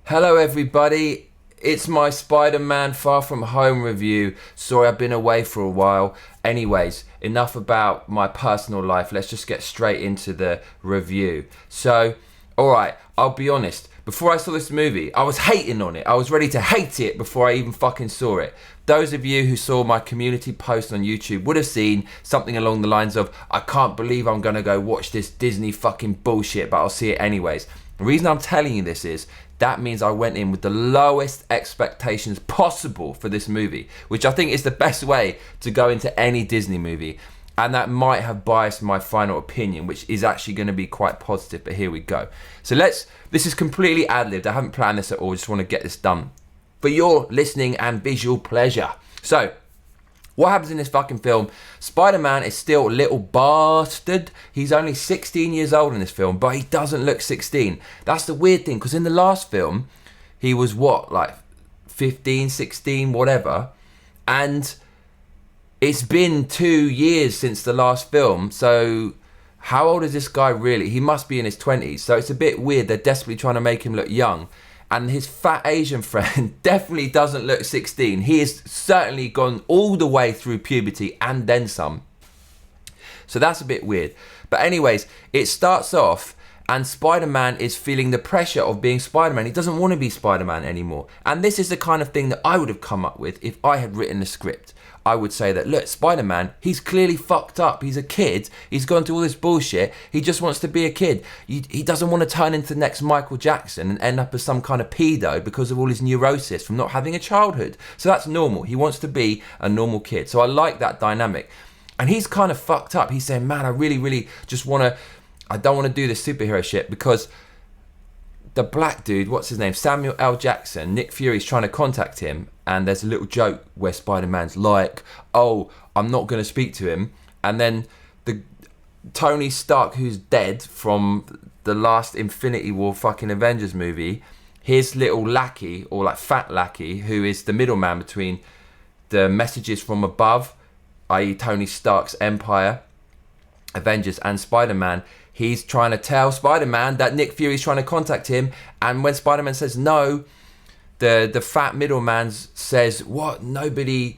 Hello everybody, it's my Spider-Man Far From Home review. Sorry I've been away for a while. Anyways, enough about my personal life, let's just get straight into the review. So, alright, I'll be honest, before I saw this movie, I was hating on it. I was ready to hate it before I even fucking saw it. Those of you who saw my community post on YouTube would have seen something along the lines of, I can't believe I'm gonna go watch this Disney fucking bullshit, but I'll see it anyways. The reason I'm telling you this is, that means I went in with the lowest expectations possible for this movie, which I think is the best way to go into any Disney movie. And that might have biased my final opinion, which is actually going to be quite positive, but here we go. So this is completely ad-libbed. I haven't planned this at all. I just want to get this done for your listening and visual pleasure. So, what happens in this fucking film? Spider-Man is still a little bastard. He's only 16 years old in this film, but he doesn't look 16. That's the weird thing, because in the last film, he was what, like 15, 16, whatever. And it's been 2 years since the last film, so how old is this guy really? He must be in his 20s, so it's a bit weird. They're desperately trying to make him look young. And his fat Asian friend definitely doesn't look 16. He has certainly gone all the way through puberty and then some. So that's a bit weird. But anyways, it starts off and Spider-Man is feeling the pressure of being Spider-Man. He doesn't want to be Spider-Man anymore. And this is the kind of thing that I would have come up with if I had written the script. I would say that, look, Spider-Man, he's clearly fucked up. He's a kid. He's gone through all this bullshit. He just wants to be a kid. He doesn't want to turn into the next Michael Jackson and end up as some kind of pedo because of all his neurosis from not having a childhood. So that's normal. He wants to be a normal kid. So I like that dynamic. And he's kind of fucked up. He's saying, man, I really just want to, I don't want to do this superhero shit because the black dude, what's his name? Samuel L. Jackson, Nick Fury's trying to contact him. And there's a little joke where Spider-Man's like, oh, I'm not going to speak to him. And then the Tony Stark, who's dead from the last Infinity War fucking Avengers movie, his little lackey, or like fat lackey, who is the middleman between the messages from above, i.e. Tony Stark's Empire, Avengers, and Spider-Man, he's trying to tell Spider-Man that Nick Fury's trying to contact him. And when Spider-Man says no, the fat middleman says, what? Nobody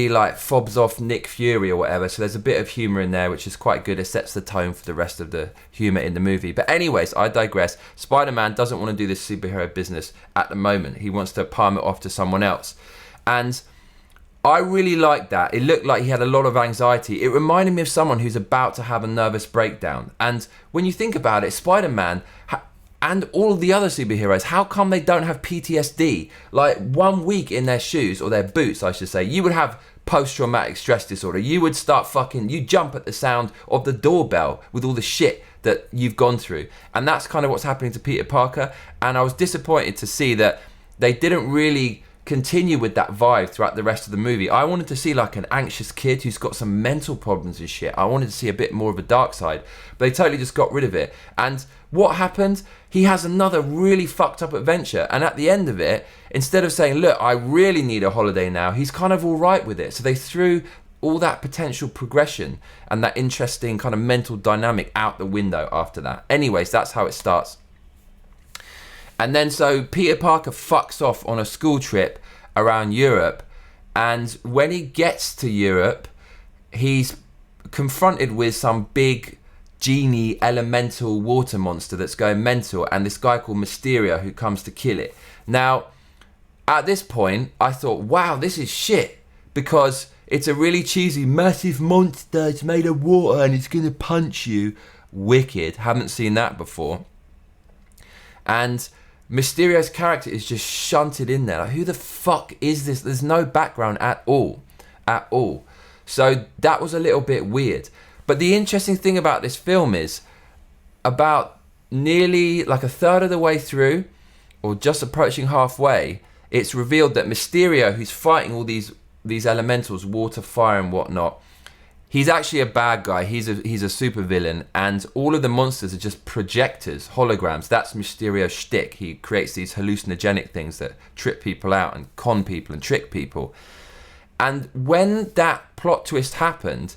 like fobs off Nick Fury or whatever. So there's a bit of humour in there, which is quite good. It sets the tone for the rest of the humour in the movie. But anyways, I digress. Spider-Man doesn't want to do this superhero business at the moment. He wants to palm it off to someone else. And I really liked that. It looked like he had a lot of anxiety. It reminded me of someone who's about to have a nervous breakdown. And when you think about it, Spider-Man and all of the other superheroes, how come they don't have PTSD? Like 1 week in their shoes, or their boots, I should say, you would have post-traumatic stress disorder. You would start you jump at the sound of the doorbell with all the shit that you've gone through. And that's kind of what's happening to Peter Parker. And I was disappointed to see that they didn't really continue with that vibe throughout the rest of the movie. I wanted to see like an anxious kid who's got some mental problems and shit. I wanted to see a bit more of a dark side, but they totally just got rid of it. And what happened? He has another really fucked up adventure, and at the end of it, instead of saying, look, I really need a holiday now, he's kind of all right with it. So they threw all that potential progression and that interesting kind of mental dynamic out the window after that. Anyways, that's how it starts. And then so Peter Parker fucks off on a school trip around Europe, and when he gets to Europe, he's confronted with some big genie elemental water monster that's going mental, and this guy called Mysterio who comes to kill it. Now, at this point, I thought, wow, this is shit, because it's a really cheesy, massive monster, it's made of water and it's gonna punch you. Wicked, haven't seen that before. And Mysterio's character is just shunted in there. Like, who the fuck is this? There's no background at all. At all. So that was a little bit weird. But the interesting thing about this film is, about nearly like a third of the way through, or just approaching halfway, it's revealed that Mysterio, who's fighting all these elementals, water, fire and whatnot, he's actually a bad guy. He's a super villain, and all of the monsters are just projectors, holograms. That's Mysterio's shtick. He creates these hallucinogenic things that trip people out and con people and trick people. And when that plot twist happened,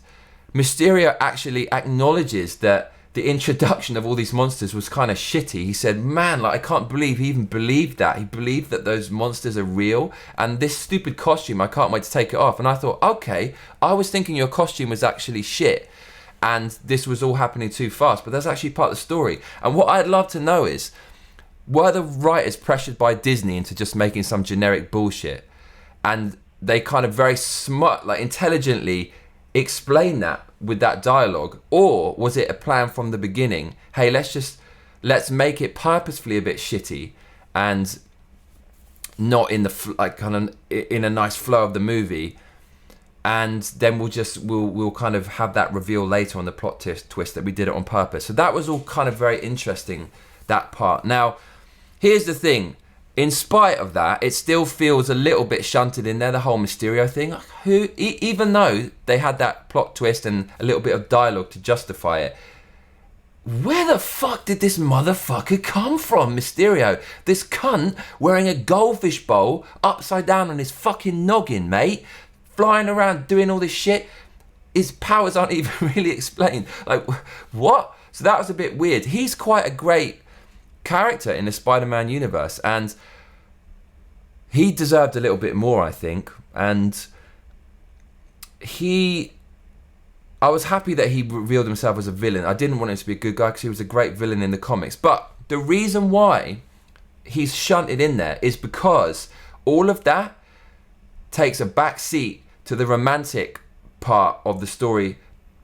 Mysterio actually acknowledges that the introduction of all these monsters was kind of shitty. He said, man, like, I can't believe he even believed that. He believed that those monsters are real. And this stupid costume, I can't wait to take it off. And I thought, okay, I was thinking your costume was actually shit. And this was all happening too fast. But that's actually part of the story. And what I'd love to know is, were the writers pressured by Disney into just making some generic bullshit? And they kind of very smart, like intelligently explain that with that dialogue, or was it a plan from the beginning? Hey, let's make it purposefully a bit shitty and not in the like kind of in a nice flow of the movie, and then we'll kind of have that reveal later on the plot twist that we did it on purpose. So that was all kind of very interesting, that part. Now, here's the thing. In spite of that, it still feels a little bit shunted in there, the whole Mysterio thing. Even though they had that plot twist and a little bit of dialogue to justify it, where the fuck did this motherfucker come from, Mysterio? This cunt wearing a goldfish bowl upside down on his fucking noggin, mate, flying around doing all this shit. His powers aren't even really explained. Like, what? So that was a bit weird. He's quite a great character in the Spider-Man universe, and he deserved a little bit more, I think. And I was happy that he revealed himself as a villain. I didn't want him to be a good guy because he was a great villain in the comics. But the reason why he's shunted in there is because all of that takes a back seat to the romantic part of the story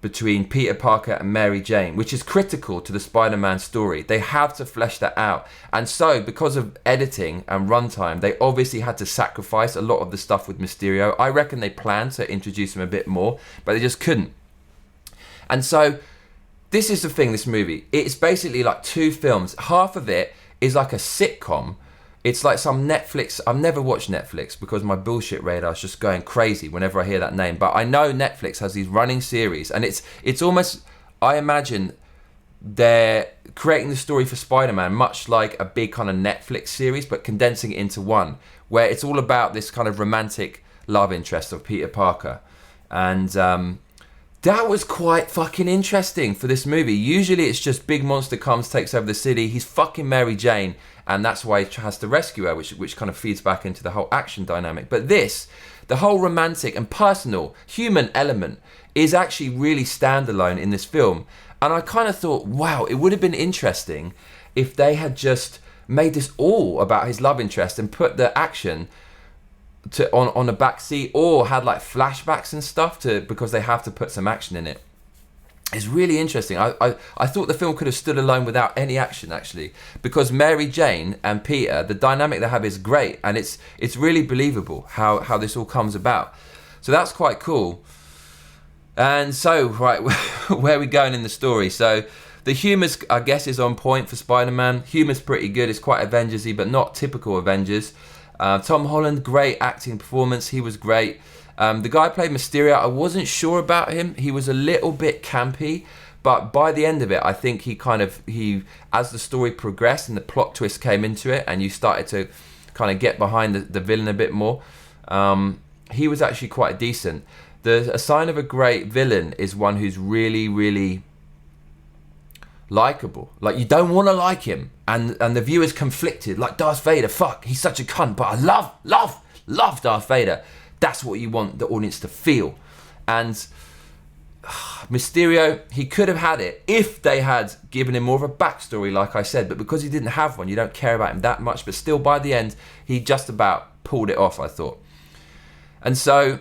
between Peter Parker and Mary Jane, which is critical to the Spider-Man story. They have to flesh that out. And so, because of editing and runtime, they obviously had to sacrifice a lot of the stuff with Mysterio. I reckon they planned to introduce him a bit more, but they just couldn't. And so, this is the thing, this movie. It's basically like 2 films. Half of it is like a sitcom. It's like some Netflix. I've never watched Netflix because my bullshit radar is just going crazy whenever I hear that name. But I know Netflix has these running series, and it's almost, I imagine they're creating the story for Spider-Man much like a big kind of Netflix series, but condensing it into one, where it's all about this kind of romantic love interest of Peter Parker. And that was quite fucking interesting for this movie. Usually it's just big monster comes, takes over the city, he's fucking Mary Jane, and that's why he has to rescue her, which kind of feeds back into the whole action dynamic. But this, the whole romantic and personal human element, is actually really standalone in this film. And I kind of thought, wow, it would have been interesting if they had just made this all about his love interest and put the action on a back seat, or had like flashbacks and stuff because they have to put some action in it. It's really interesting. I thought the film could have stood alone without any action, actually, because Mary Jane and Peter, the dynamic they have is great, and it's really believable how this all comes about. So that's quite cool. And so, right, where are we going in the story? So the humour's, I guess, is on point for Spider-Man. Humour's pretty good. It's quite Avengers-y, but not typical Avengers. Tom Holland, great acting performance. He was great. The guy who played Mysterio, I wasn't sure about him. He was a little bit campy, but by the end of it, I think he as the story progressed and the plot twist came into it, and you started to kind of get behind the villain a bit more, he was actually quite decent. A sign of a great villain is one who's really, really likable. Like, you don't want to like him, and the viewer's conflicted. Like, Darth Vader, fuck, he's such a cunt, but I love Darth Vader. That's what you want the audience to feel. And Mysterio, he could have had it if they had given him more of a backstory, like I said, but because he didn't have one, you don't care about him that much. But still, by the end, he just about pulled it off, I thought. And so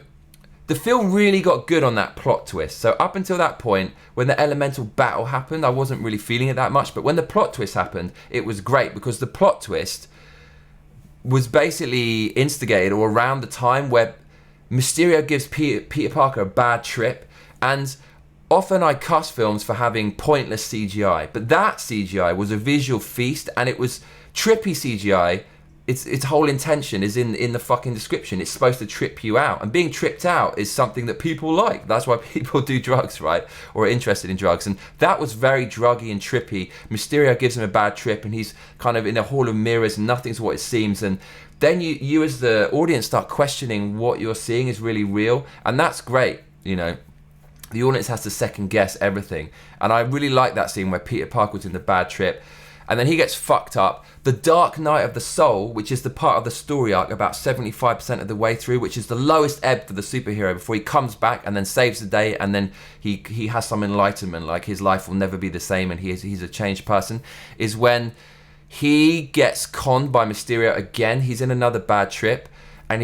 the film really got good on that plot twist. So up until that point, when the elemental battle happened, I wasn't really feeling it that much. But when the plot twist happened, it was great, because the plot twist was basically instigated or around the time where Mysterio gives Peter Parker a bad trip. And often I cuss films for having pointless CGI, but that CGI was a visual feast, and it was trippy CGI. Its whole intention is in the fucking description. It's supposed to trip you out, and being tripped out is something that people like. That's why people do drugs, right? Or are interested in drugs. And that was very druggy and trippy. Mysterio gives him a bad trip, and he's kind of in a hall of mirrors, and nothing's what it seems. And then you as the audience start questioning what you're seeing is really real, and that's great, you know. the audience has to second guess everything. And I really like that scene where Peter Parker was in the bad trip and then he gets fucked up. The Dark Night of the Soul, which is the part of the story arc about 75% of the way through, which is the lowest ebb for the superhero before he comes back and then saves the day, and then he has some enlightenment, like his life will never be the same and he's a changed person, is when he gets conned by Mysterio again. He's in another bad trip, and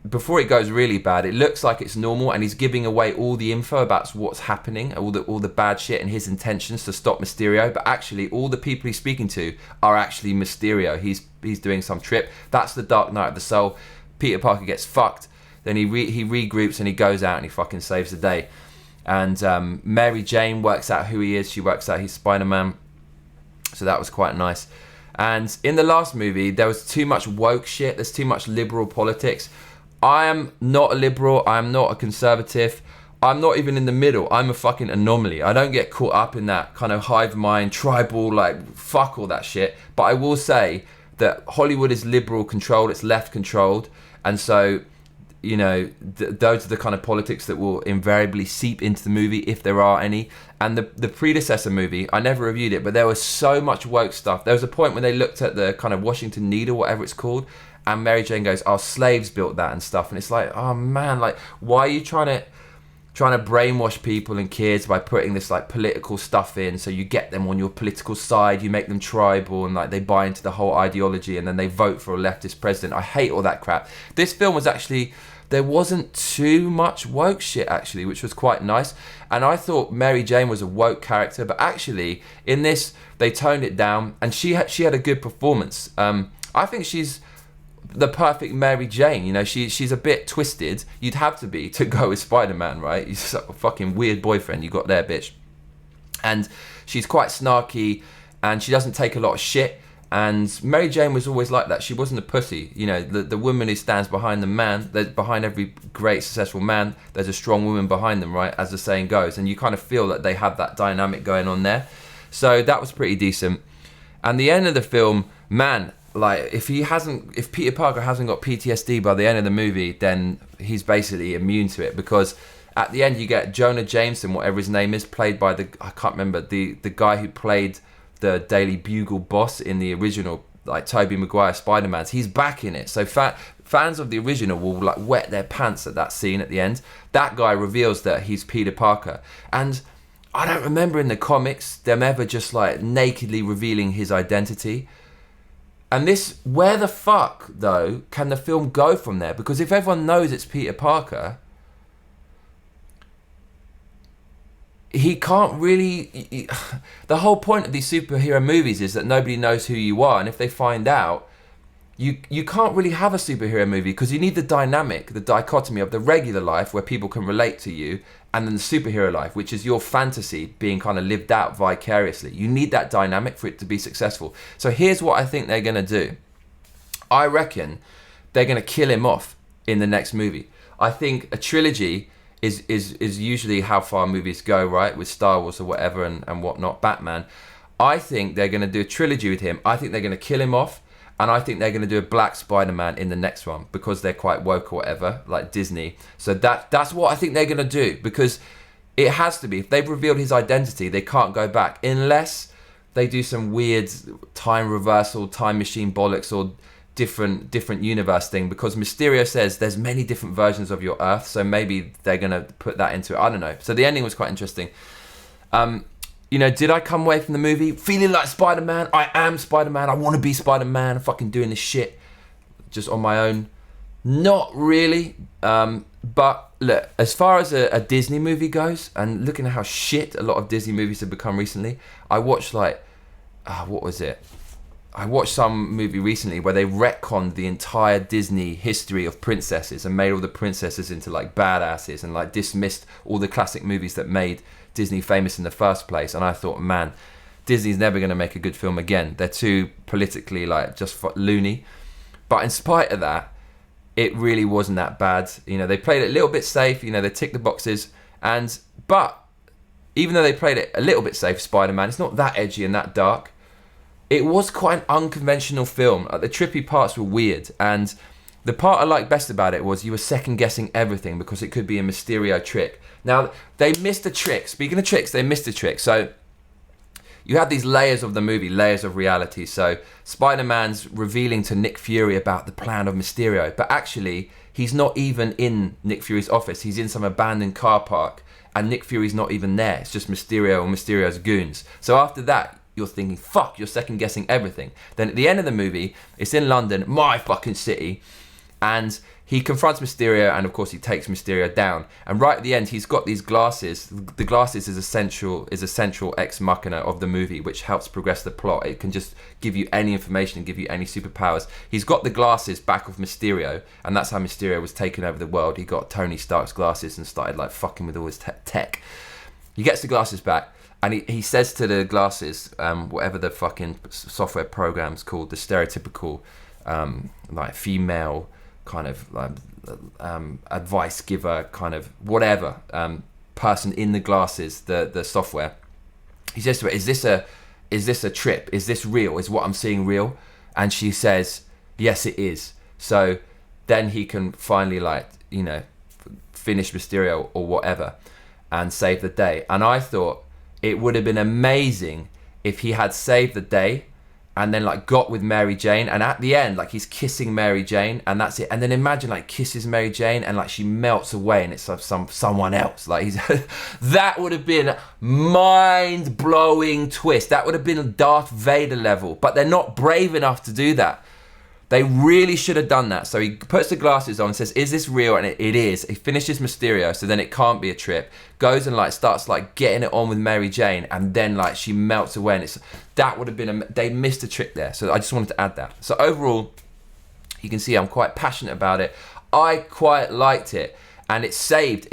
before it goes really bad, it looks like it's normal, and he's giving away all the info about what's happening, all the bad shit and his intentions to stop Mysterio. But actually, all the people he's speaking to are actually Mysterio. He's doing some trip. That's the Dark Night of the Soul. Peter Parker gets fucked. Then he regroups and he goes out and he fucking saves the day. And Mary Jane works out who he is. She works out he's Spider-Man. So that was quite nice. And in the last movie, there was too much woke shit. There's too much liberal politics. I am not a liberal. I am not a conservative. I'm not even in the middle. I'm a fucking anomaly. I don't get caught up in that kind of hive mind, tribal, like, fuck all that shit. But I will say that Hollywood is liberal controlled. It's left controlled. And so, you know, those are the kind of politics that will invariably seep into the movie, if there are any. And the predecessor movie, I never reviewed it, but there was so much woke stuff. There was a point when they looked at the kind of Washington Needle, whatever it's called, and Mary Jane goes, "Oh, slaves built that and stuff." And it's like, oh man, like, why are you trying to brainwash people and kids by putting this like political stuff in, so you get them on your political side, you make them tribal, and like they buy into the whole ideology, and then they vote for a leftist president. I hate all that crap. This film was actually, there wasn't too much woke shit actually, which was quite nice. And I thought Mary Jane was a woke character, but actually in this they toned it down, and she had a good performance. I think she's the perfect Mary Jane. You know, she's a bit twisted. You'd have to go with Spider-Man, right? He's a fucking weird boyfriend you got there, bitch. And she's quite snarky, and she doesn't take a lot of shit. And Mary Jane was always like that. She wasn't a pussy. You know, the woman who stands behind the man, behind every great successful man, there's a strong woman behind them, right? As the saying goes. And you kind of feel that they have that dynamic going on there. So that was pretty decent. And the end of the film, man, like, if Peter Parker hasn't got PTSD by the end of the movie, then he's basically immune to it, because at the end you get Jonah Jameson, whatever his name is, played by I can't remember, the guy who played the Daily Bugle boss in the original, like, Tobey Maguire Spider-Man's. He's back in it. So fans of the original will like wet their pants at that scene at the end. That guy reveals that he's Peter Parker. And I don't remember in the comics them ever just like nakedly revealing his identity. And this, where the fuck, though, can the film go from there? Because if everyone knows it's Peter Parker, he can't really... The whole point of these superhero movies is that nobody knows who you are. And if they find out, you can't really have a superhero movie, because you need the dynamic, the dichotomy of the regular life where people can relate to you, and then the superhero life, which is your fantasy being kind of lived out vicariously. You need that dynamic for it to be successful. So here's what I think they're going to do. I reckon they're going to kill him off in the next movie. I think a trilogy is usually how far movies go, right? With Star Wars or whatever and whatnot, Batman. I think they're going to do a trilogy with him. I think they're going to kill him off. And I think they're going to do a black Spider-Man in the next one, because they're quite woke or whatever, like Disney. So that's what I think they're going to do, because it has to be. If they've revealed his identity, they can't go back, unless they do some weird time reversal, time machine bollocks, or different universe thing, because Mysterio says there's many different versions of your Earth, so maybe they're going to put that into it. I don't know. So the ending was quite interesting. You know, did I come away from the movie feeling like Spider-Man? I am Spider-Man. I want to be Spider-Man. I'm fucking doing this shit just on my own. Not really. But look, as far as a Disney movie goes, and looking at how shit a lot of Disney movies have become recently, I watched what was it? I watched some movie recently where they retconned the entire Disney history of princesses and made all the princesses into like badasses, and like dismissed all the classic movies that made Disney famous in the first place. And I thought, man, Disney's never going to make a good film again. They're too politically like just loony. But in spite of that, it really wasn't that bad. You know, they played it a little bit safe. You know, they ticked the boxes. But even though they played it a little bit safe, Spider-Man, it's not that edgy and that dark. It was quite an unconventional film. Like, the trippy parts were weird, and the part I liked best about it was you were second guessing everything because it could be a Mysterio trick. Now, they missed a trick. Speaking of tricks, they missed a trick. So you had these layers of the movie, layers of reality. So Spider-Man's revealing to Nick Fury about the plan of Mysterio, but actually he's not even in Nick Fury's office. He's in some abandoned car park, and Nick Fury's not even there. It's just Mysterio and Mysterio's goons. So after that, you're thinking, fuck, you're second guessing everything. Then at the end of the movie, it's in London, my fucking city, and he confronts Mysterio, and of course he takes Mysterio down. And right at the end, he's got these glasses. The glasses is a central ex machina of the movie, which helps progress the plot. It can just give you any information and give you any superpowers. He's got the glasses back of Mysterio, and that's how Mysterio was taking over the world. He got Tony Stark's glasses and started like fucking with all his tech. He gets the glasses back, and he says to the glasses, whatever the fucking software program's called, the stereotypical like female kind of advice giver, kind of whatever person in the glasses, the software. He says to her, is this a trip? Is this real? Is what I'm seeing real? And she says, yes, it is. So then he can finally, like, you know, finish Mysterio or whatever and save the day. And I thought it would have been amazing if he had saved the day and then like got with Mary Jane, and at the end like he's kissing Mary Jane and that's it. And then imagine like kisses Mary Jane and like she melts away and it's someone else. Like he's that would have been mind-blowing twist. That would have been Darth Vader level, but they're not brave enough to do that. They really should have done that. So he puts the glasses on and says, is this real? And it is. He finishes Mysterio, so then it can't be a trip. Goes and like starts like getting it on with Mary Jane, and then like she melts away. And that would have been, they missed a trick there. So I just wanted to add that. So overall, you can see I'm quite passionate about it. I quite liked it, and it saved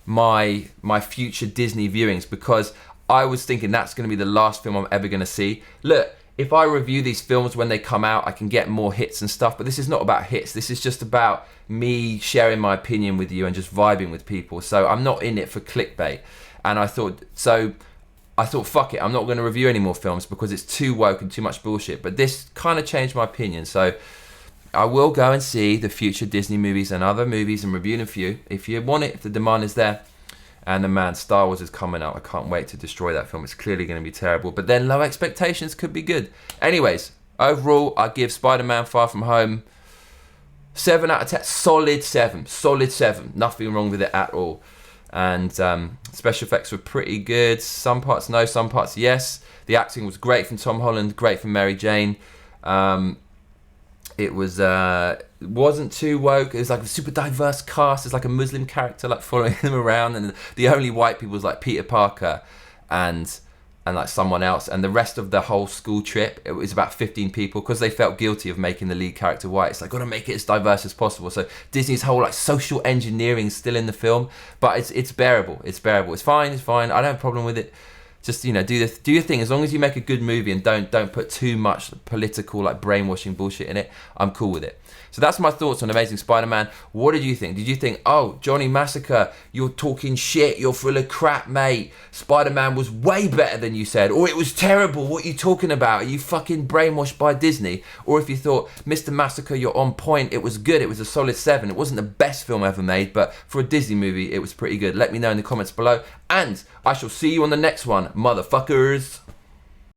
my future Disney viewings, because I was thinking that's going to be the last film I'm ever going to see. Look, if I review these films when they come out, I can get more hits and stuff, but this is not about hits. This is just about me sharing my opinion with you and just vibing with people. So I'm not in it for clickbait. And I thought, fuck it, I'm not going to review any more films because it's too woke and too much bullshit. But this kind of changed my opinion. So I will go and see the future Disney movies and other movies and review them for you. If you want it, if the demand is there. And man, Star Wars is coming out. I can't wait to destroy that film. It's clearly going to be terrible. But then low expectations could be good. Anyways, overall, I give Spider-Man Far From Home 7 out of 10. Solid 7. Solid 7. Nothing wrong with it at all. And special effects were pretty good. Some parts no, some parts yes. The acting was great from Tom Holland. Great from Mary Jane. It wasn't too woke. It was like a super diverse cast. It's like a Muslim character like following them around, and the only white people was like Peter Parker and like someone else, and the rest of the whole school trip, it was about 15 people, because they felt guilty of making the lead character white. It's like, gotta make it as diverse as possible. So Disney's whole like social engineering is still in the film, but it's bearable. It's bearable. It's fine. I don't have a problem with it. Just, you know, do your thing. As long as you make a good movie and don't put too much political like brainwashing bullshit in it, I'm cool with it. So that's my thoughts on Amazing Spider-Man. What did you think? Did you think, oh, Johnny Massacre, you're talking shit, you're full of crap, mate. Spider-Man was way better than you said, or it was terrible, what are you talking about? Are you fucking brainwashed by Disney? Or if you thought, Mr. Massacre, you're on point, it was good, it was a solid 7. It wasn't the best film ever made, but for a Disney movie, it was pretty good. Let me know in the comments below, and I shall see you on the next one, motherfuckers.